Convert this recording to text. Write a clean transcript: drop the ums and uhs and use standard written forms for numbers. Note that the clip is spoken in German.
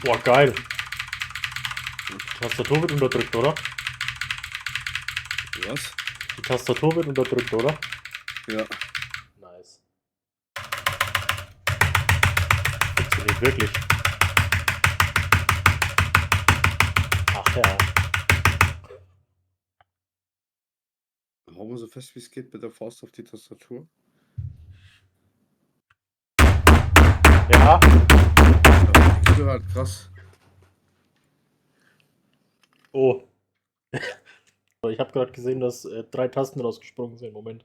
Boah, geil. Die Tastatur wird unterdrückt, oder? Was? Die Tastatur wird unterdrückt, oder? Ja. Nice. Funktioniert wirklich. Ach ja. Hau mal so fest wie es geht mit der Faust auf die Tastatur. Ja. Die Tür halt krass. Oh. Ich habe gerade gesehen, dass 3 Tasten rausgesprungen sind. Moment.